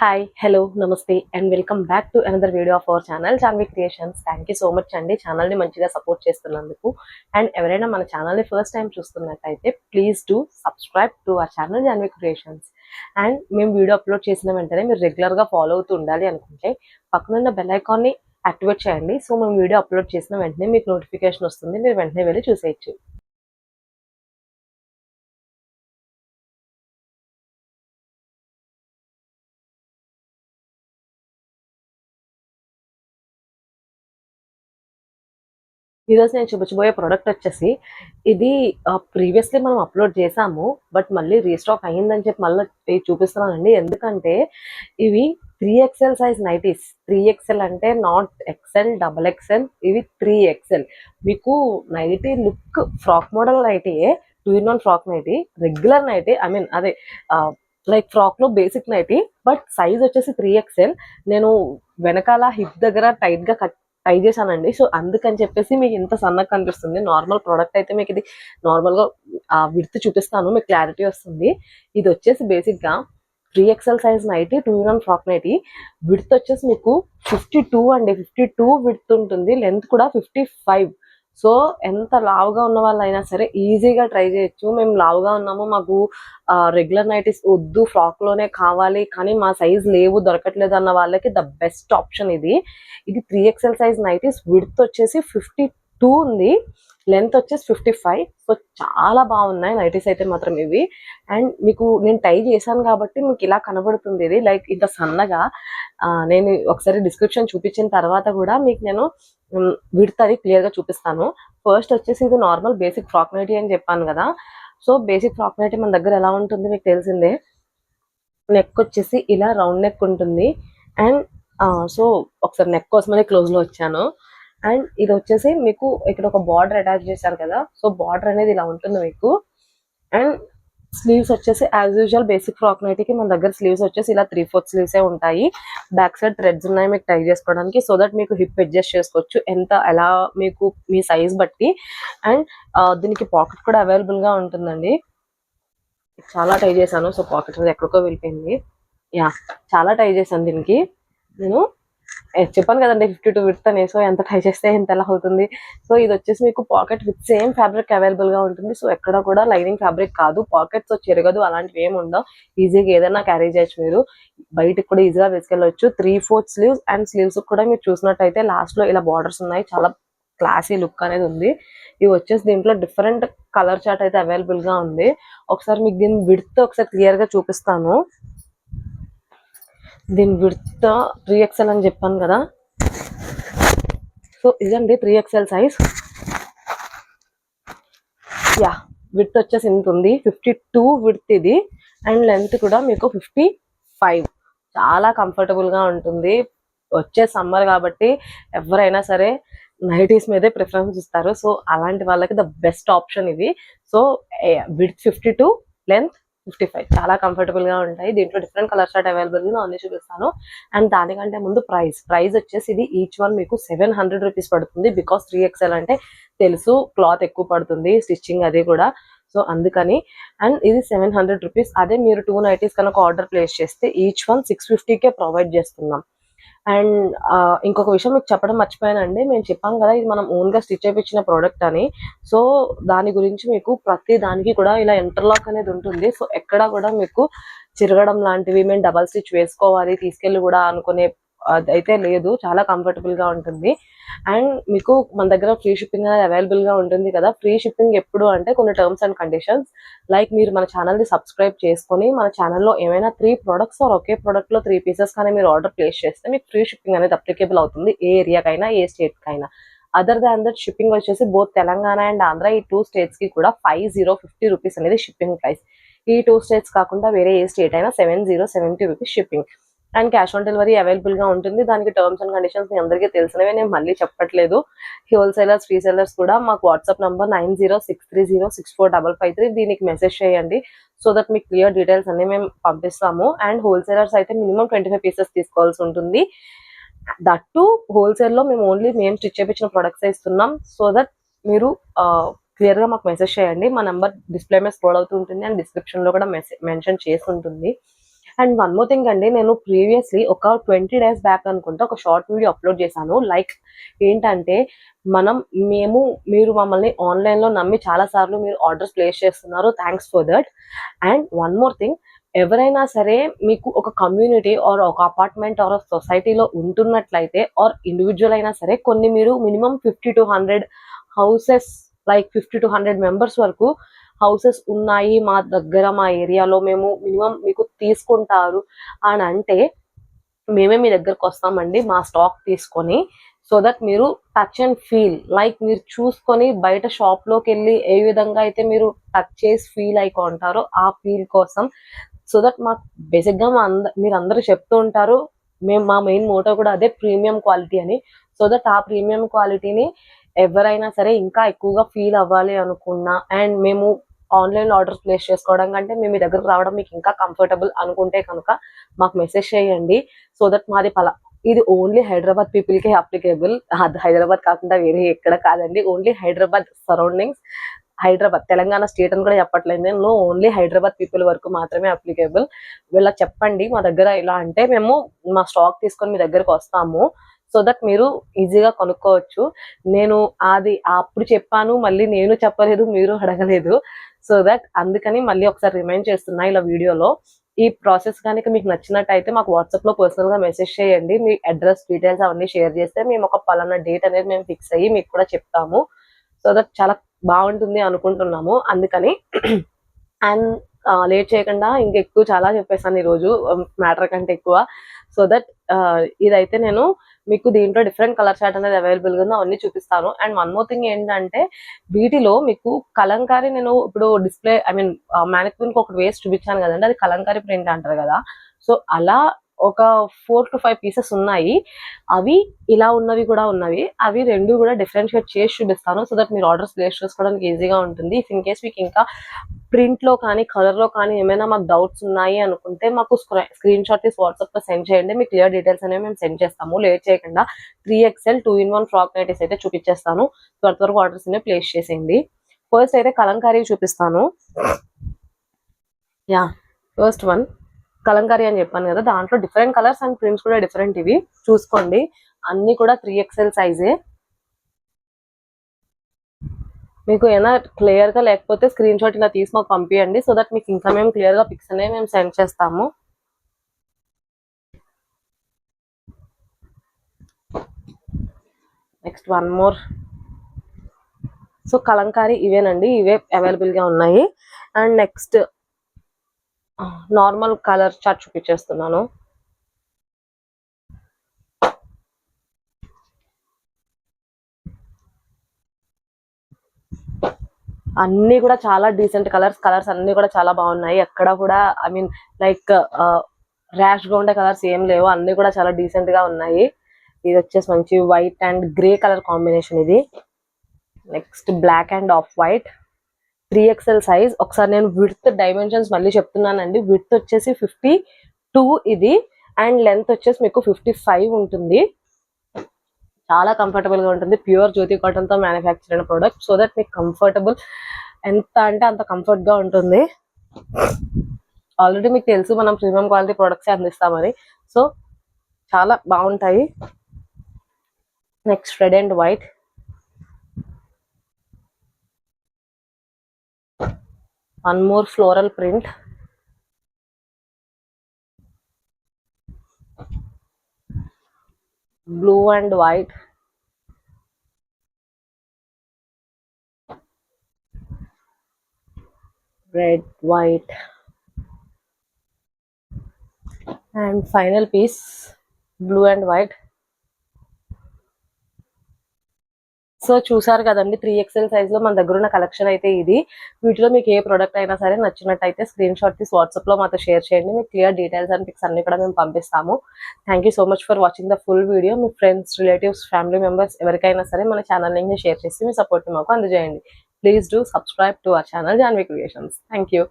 Hi hello నమస్తే and welcome back to another video of our channel Janvi Creations. Thank you so much అండి ఛానల్ని మంచిగా support చేస్తున్నందుకు. అండ్ ఎవరైనా మన ఛానల్ని ఫస్ట్ టైం చూస్తున్నట్టయితే please do subscribe to our channel Janvi Creations. And మేము వీడియో అప్లోడ్ చేసిన వెంటనే మీరు రెగ్యులర్గా ఫాలో అవుతూ ఉండాలి అనుకుంటే పక్కనున్న బెల్ ఐకాన్ని యాక్టివేట్ చేయండి. సో మేము వీడియో అప్లోడ్ చేసిన వెంటనే మీకు నోటిఫికేషన్ వస్తుంది, మీరు వెంటనే వెళ్ళి చూసేయచ్చు. ఈరోజు నేను చూపించబోయే ప్రోడక్ట్ వచ్చేసి ఇది ప్రీవియస్లీ మనం అప్లోడ్ చేసాము, బట్ మళ్ళీ రీస్టాక్ అయ్యిందని చెప్పి మళ్ళీ చూపిస్తున్నానండి. ఎందుకంటే ఇవి 3XL సైజ్ నైటీస్. 3XL అంటే నాట్ XL, XXL, ఇవి 3XL. మీకు నైటీ లుక్ ఫ్రాక్ మోడల్ నైటీయే, 2-in-1 frock nighty, regular nighty, I mean అదే లైక్ ఫ్రాక్ లో బేసిక్ నైటీ, బట్ సైజ్ వచ్చేసి 3XL. నేను వెనకాల హిప్ దగ్గర టైట్ గా ట్రై చేశానండి. సో అందుకని చెప్పేసి మీకు ఇంత సన్నగా కనిపిస్తుంది. నార్మల్ ప్రోడక్ట్ అయితే మీకు ఇది నార్మల్గా విడ్త్ చూపిస్తాను, మీకు క్లారిటీ వస్తుంది. ఇది వచ్చేసి బేసిక్గా 3XL size nighty, 2-in-1 frock nighty. Width వచ్చేసి మీకు 52 అండి, 52 విడ్త్ ఉంటుంది. లెంత్ కూడా 55. సో ఎంత లావుగా ఉన్న వాళ్ళైనా సరే ఈజీగా ట్రై చేయొచ్చు. మేము లావుగా ఉన్నాము, మాకు రెగ్యులర్ నైటీస్ వద్దు, ఫ్రాక్ లోనే కావాలి, కానీ మా సైజ్ లేవు, దొరకట్లేదు అన్న వాళ్ళకి ద బెస్ట్ ఆప్షన్ ఇది. 3XL size nighties. విడ్త్ వచ్చేసి 52 ఉంది, లెంత్ వచ్చేసి 55. సో చాలా బాగున్నాయి నైటీస్ అయితే మాత్రం ఇవి. అండ్ మీకు నేను ట్రై చేశాను కాబట్టి మీకు ఇలా కనబడుతుంది ఇది లైక్ ఇంత సన్నగా. నేను ఒకసారి డిస్క్రిప్షన్ చూపించిన తర్వాత కూడా మీకు నేను విడ్త్ అది క్లియర్ గా చూపిస్తాను. ఫస్ట్ వచ్చేసి ఇది నార్మల్ బేసిక్ ఫ్రాక్ నైటీ అని చెప్పాను కదా. సో బేసిక్ ఫ్రాక్ నైటీ మన దగ్గర ఎలా ఉంటుంది మీకు తెలిసిందే. నెక్ వచ్చేసి ఇలా రౌండ్ నెక్ ఉంటుంది. అండ్ సో ఒకసారి నెక్ కోసమనే క్లోజ్ లో వచ్చాను. అండ్ ఇది వచ్చేసి మీకు ఇక్కడ ఒక బార్డర్ అటాచ్ చేశారు కదా, సో బార్డర్ అనేది ఇలా ఉంటుంది మీకు. అండ్ స్లీవ్స్ వచ్చేసి యాజ్ యూజువల్ బేసిక్ ఫ్రాక్ నైటీకి మన దగ్గర స్లీవ్స్ వచ్చేసి ఇలా 3/4 స్లీవ్సే ఉంటాయి. బ్యాక్ సైడ్ థ్రెడ్స్ ఉన్నాయి మీకు టై చేసుకోవడానికి, సో దట్ మీకు హిప్ అడ్జస్ట్ చేసుకోవచ్చు ఎంత ఎలా మీకు మీ సైజ్ బట్టి. అండ్ దీనికి పాకెట్ కూడా అవైలబుల్ గా ఉంటుందండి. చాలా ట్రై చేశాను, సో పాకెట్ అనేది ఎక్కడికో వెళ్ళిపోయింది. యా, చాలా ట్రై చేశాను దీనికి. నేను చెప్పాను కదండి 52 విడ్త్ అని. సో ఎంత ట్రై చేస్తే ఎంత ఎలా అవుతుంది. సో ఇది వచ్చేసి మీకు pocket with same fabric available గా ఉంటుంది. సో ఎక్కడ కూడా లైనింగ్ ఫ్యాబ్రిక్ కాదు, పాకెట్స్ వచ్చి ఎరగదు, అలాంటివి ఏమి ఉండవు. ఈజీగా ఏదైనా క్యారీ చేయొచ్చు, మీరు బయటకు కూడా ఈజీగా వేసుకెళ్ళవచ్చు. 3/4 స్లీవ్స్. అండ్ స్లీవ్స్ కూడా మీరు చూసినట్టయితే లాస్ట్ లో ఇలా బార్డర్స్ ఉన్నాయి, చాలా క్లాసీ లుక్ అనేది ఉంది. ఇవి వచ్చేసి దీంట్లో డిఫరెంట్ కలర్ చార్ట్ అయితే అవైలబుల్ గా ఉంది. ఒకసారి మీకు దీని విడ్త్ ఒకసారి క్లియర్ గా చూపిస్తాను. దీని విడ్త్ 3XL అని చెప్పాను కదా. సో ఇదండి 3XL సైజ్. యా, విడ్త్ వచ్చేసి ఇంత ఉంది, 52 విడ్త్ ఇది. అండ్ లెంత్ కూడా మీకు 55. చాలా కంఫర్టబుల్ గా ఉంటుంది. వచ్చే సమ్మర్ కాబట్టి ఎవరైనా సరే నైటీస్ మీదే ప్రిఫరెన్స్ ఇస్తారు. సో అలాంటి వాళ్ళకి ద బెస్ట్ ఆప్షన్ ఇది. సో విడ్త్ 52, లెంత్ 55, చాలా కంఫర్టబుల్ గా ఉంటాయి. దీంట్లో డిఫరెంట్ కలర్ షార్ట్ అవైలబుల్ గా అన్ని చూపిస్తాను. అండ్ దానికంటే ముందు ప్రైస్ వచ్చేసి ఇది ఈచ్ వన్ మీకు 700 రూపీస్ పడుతుంది. బికాస్ 3XL అంటే తెలుసు, క్లాత్ ఎక్కువ పడుతుంది, స్టిచ్చింగ్ అది కూడా, సో అందుకని. అండ్ ఇది 700 రూపీస్. అదే మీరు 2 నైటీస్ కనుక ఆర్డర్ ప్లేస్ చేస్తే ఈచ్ వన్ 650కే ప్రొవైడ్ చేస్తున్నాం. అండ్ ఇంకొక విషయం మీకు చెప్పడం మర్చిపోయానండి. మేము చెప్పాం కదా ఇది మనం ఓన్ గా స్టిచ్ చేయించిన ప్రోడక్ట్ అని. సో దాని గురించి మీకు ప్రతి దానికి కూడా ఇలా ఇంటర్లాక్ అనేది ఉంటుంది. సో ఎక్కడ కూడా మీకు చిరగడం లాంటివి, మేము డబల్ స్టిచ్ వేసుకోవాలి తీసుకెళ్ళి కూడా అనుకునే అయితే లేదు, చాలా కంఫర్టబుల్ గా ఉంటుంది. అండ్ మీకు మన దగ్గర ఫ్రీ షిప్పింగ్ అనేది అవైలబుల్ గా ఉంటుంది కదా. ఫ్రీ షిప్పింగ్ ఎప్పుడు అంటే కొన్ని టర్మ్స్ అండ్ కండిషన్స్, లైక్ మీరు మన ఛానల్ ని సబ్స్క్రైబ్ చేసుకొని మన ఛానల్లో ఏమైనా 3 ప్రొడక్ట్స్ ఆర్ ఒకే ప్రొడక్ట్ లో 3 పీసెస్ కానీ మీరు ఆర్డర్ ప్లేస్ చేస్తే మీకు ఫ్రీ షిప్పింగ్ అనేది అప్లికేబుల్ అవుతుంది, ఏ ఏరియాకైనా ఏ స్టేట్ కైనా. అదర్ దాన్ దట్ షిప్పింగ్ వచ్చేసి బోత్ తెలంగాణ అండ్ ఆంధ్ర, ఈ 2 స్టేట్స్ కి కూడా 5050 రూపీస్ అనేది షిప్పింగ్ ప్రైస్. ఈ 2 స్టేట్స్ కాకుండా వేరే ఏ స్టేట్ అయినా 7070 rupees shipping. And cash on delivery available గా ఉంటుంది. దానికి టర్మ్స్ అండ్ కండిషన్స్ మీ అందరికీ తెలిసినవే, నేను మళ్ళీ చెప్పట్లేదు. హోల్సేలర్స్, రీసేలర్స్ కూడా మాకు వాట్సాప్ నంబర్ 9063064553 దీనికి మెసేజ్ చేయండి. సో దట్ మీకు క్లియర్ డీటెయిల్స్ అన్ని మేము పంపిస్తాము. అండ్ హోల్సేలర్స్ అయితే మినిమం 25 పీసెస్ తీసుకోవాల్సి ఉంటుంది. దట్ టు హోల్సేల్ లో మేము ఓన్లీ మేము స్టిచ్ చేయించిన ప్రొడక్ట్స్ ఇస్తున్నాం. సో దట్ మీరు క్లియర్ గా మాకు మెసేజ్ చేయండి. మా నంబర్ డిస్ప్లే మీద స్క్రోల్ అవుతూ ఉంటుంది అండ్ డిస్క్రిప్షన్ లో కూడా మెన్షన్ చేసి ఉంటుంది. అండ్ వన్ మోర్ థింగ్ అండి, నేను ప్రీవియస్లీ ఒక 20 days బ్యాక్ అనుకుంటా ఒక షార్ట్ వీడియో అప్లోడ్ చేశాను. లైక్ ఏంటంటే మీరు మమ్మల్ని ఆన్లైన్లో నమ్మి చాలా సార్లు మీరు ఆర్డర్స్ ప్లేస్ చేస్తున్నారు, thanks for that. And one more thing, ఎవరైనా సరే మీకు ఒక కమ్యూనిటీ ఆర్ ఒక అపార్ట్మెంట్ ఆర్ సొసైటీలో ఉంటున్నట్లయితే ఆర్ ఇండివిజువల్ అయినా సరే, కొన్ని మీరు minimum 50 to 100 houses, like 50 to 100 members వరకు హౌసెస్ ఉన్నాయి మా దగ్గర, మా ఏరియాలో, మేము మినిమం మీకు తీసుకుంటారు అని అంటే మేమే మీ దగ్గరకు వస్తామండి మా స్టాక్ తీసుకొని. సో దట్ మీరు టచ్ అండ్ ఫీల్, లైక్ మీరు చూసుకొని బయట షాప్లోకి వెళ్ళి ఏ విధంగా అయితే మీరు టచ్ చేసి ఫీల్ అయిపోంటారో ఆ ఫీల్ కోసం. సో దట్ మాకు బేసిక్గా మీరు అందరూ చెప్తూ ఉంటారు, మా మెయిన్ మోటో కూడా అదే, ప్రీమియం క్వాలిటీ అని. సో దట్ ఆ ప్రీమియం క్వాలిటీని ఎవరైనా సరే ఇంకా ఎక్కువగా ఫీల్ అవ్వాలి అనుకున్నా, అండ్ మేము ఆన్లైన్ ఆర్డర్స్ ప్లేస్ చేసుకోవడం కంటే మేము మీ దగ్గరకు రావడం మీకు ఇంకా కంఫర్టబుల్ అనుకుంటే కనుక మాకు మెసేజ్ చేయండి. సో దట్ మాది ఇది ఓన్లీ హైదరాబాద్ పీపుల్కే అప్లికేబుల్, హైదరాబాద్ కాకుండా వేరే ఎక్కడ కాదండి, only Hyderabad surroundings, Hyderabad Telangana state అని కూడా చెప్పట్లేదు నేను, ఓన్లీ హైదరాబాద్ పీపుల్ వరకు మాత్రమే అప్లికేబుల్. వీళ్ళకి చెప్పండి మా దగ్గర ఇలా అంటే మేము మా స్టాక్ తీసుకొని మీ దగ్గరకు వస్తాము. సో దట్ మీరు ఈజీగా కొనుక్కోవచ్చు. నేను అది అప్పుడు చెప్పాను, మళ్ళీ నేను చెప్పలేదు, మీరు అడగలేదు. సో దట్ అందుకని మళ్ళీ ఒకసారి రిమైండ్ చేస్తున్నా ఇలా వీడియోలో. ఈ ప్రాసెస్ కనుక మీకు నచ్చినట్టయితే మాకు వాట్సాప్లో పర్సనల్గా మెసేజ్ చేయండి. మీ అడ్రస్ డీటెయిల్స్ అవన్నీ షేర్ చేస్తే మేము ఒక పలానా డేట్ అనేది మేము ఫిక్స్ అయ్యి మీకు కూడా చెప్తాము. సో దట్ చాలా బాగుంటుంది అనుకుంటున్నాము అందుకని. అండ్ లేట్ చేయకుండా ఇంకెక్కువ చాలా చెప్పేసాను ఈరోజు, మ్యాటర్ కంటే ఎక్కువ. సో దట్ ఇదైతే నేను మీకు దీంట్లో డిఫరెంట్ కలర్ చార్ట్ అనేది అవైలబుల్గా ఉందో అవన్నీ చూపిస్తాను. అండ్ వన్ మోర్ థింగ్ ఏంటంటే, వీటిలో మీకు కలంకారీ నేను ఇప్పుడు డిస్ప్లే మ్యానిక్విన్కి ఒకటి వేసి చూపించాను కదండి, అది కలంకారీ ప్రింట్ అంటారు కదా. సో అలా ఒక 4 to 5 పీసెస్ ఉన్నాయి. అవి ఇలా ఉన్నవి కూడా ఉన్నవి, అవి రెండు కూడా డిఫరెన్షియేట్ చేసి చూపిస్తాను. సో దట్ మీరు ఆర్డర్స్ ప్లేస్ చేసుకోవడానికి ఈజీగా ఉంటుంది. ఇఫ్ ఇన్ కేస్ మీకు ఇంకా ప్రింట్లో కానీ కలర్లో కానీ ఏమైనా మాకు డౌట్స్ ఉన్నాయి అనుకుంటే మాకు స్క్రీన్ షాట్ తీసి వాట్సాప్లో సెండ్ చేయండి, మీకు క్లియర్ డీటెయిల్స్ అనేవి మేము సెండ్ చేస్తాము. లేట్ చేయకుండా 3XL 2-in-1 ఫ్రాక్ నైటీస్ అయితే చూపించేస్తాను. త్వరగా ఆర్డర్స్ అనేవి ప్లేస్ చేసేయండి. ఫస్ట్ అయితే కలంకారీ చూపిస్తాను. ఫస్ట్ వన్ కలంకారీ అని చెప్పాను కదా, దాంట్లో డిఫరెంట్ కలర్స్ అండ్ ప్రింట్స్ కూడా డిఫరెంట్. ఇవి చూసుకోండి, అన్ని కూడా 3XL సైజే. మీకు ఏమైనా క్లియర్గా లేకపోతే స్క్రీన్ షాట్ ఇలా తీసి మాకు పంపించండి. సో దట్ మీకు ఇంకా మేము క్లియర్గా పిక్స్ అనేవి మేము సెండ్ చేస్తాము. Next one more. So Kalamkari ఇవేనండి, ఇవే అవైలబుల్గా ఉన్నాయి. And next normal colour chart చూపించేస్తున్నాను. అన్ని కూడా చాలా డీసెంట్ కలర్స్ అన్ని కూడా చాలా బాగున్నాయి. ఎక్కడ కూడా ఐ మీన్ లైక్ ర్యాష్ గా ఉండే కలర్స్ ఏం లేవు, అన్ని కూడా చాలా డీసెంట్ గా ఉన్నాయి. ఇది వచ్చేసి మంచి white and grey colour combination ఇది. Next black and off white 3XL size. ఒకసారి నేను విడ్త్ డైమెన్షన్స్ మళ్ళీ చెప్తున్నానండి. విడ్త్ వచ్చేసి 52 ఇది, అండ్ లెంత్ వచ్చేసి మీకు 55 ఉంటుంది. చాలా కంఫర్టబుల్ గా ఉంటుంది. ప్యూర్ జ్యోతి కాటన్ తో మ్యానుఫ్యాక్చర్ అయిన ప్రోడక్ట్. సో దట్ మీకు కంఫర్టబుల్ ఎంత అంటే అంత కంఫర్ట్ గా ఉంటుంది. ఆల్రెడీ మీకు తెలుసు మనం ప్రీమియం క్వాలిటీ ప్రొడక్ట్స్ అందిస్తామని, సో చాలా బాగుంటాయి. Next red and white. One more floral print. Blue and white. Red white. And final piece blue and white. So చూసారు కదండి, 3XL సైజ్ లో మన దగ్గర ఉన్న కలెక్షన్ అయితే ఇది. వీటిలో మీకు ఏ ప్రోడక్ట్ అయినా సరే నచ్చినట్టయితే స్క్రీన్ షాట్ తీసి వాట్సాప్ లో మాతో షేర్ చేయండి. మీకు క్లియర్ డీటెయిల్స్ అండ్ పిక్స్ అన్ని కూడా మేము పంపిస్తాము. Thank you so much for watching the full video. Me friends, relatives, family members ఎవరికైనా సరే మన ఛానల్ ని షేర్ చేసి మీ సపోర్ట్ ని మాకు అందజేయండి. Please do subscribe to our channel Janvi Creations. Thank you.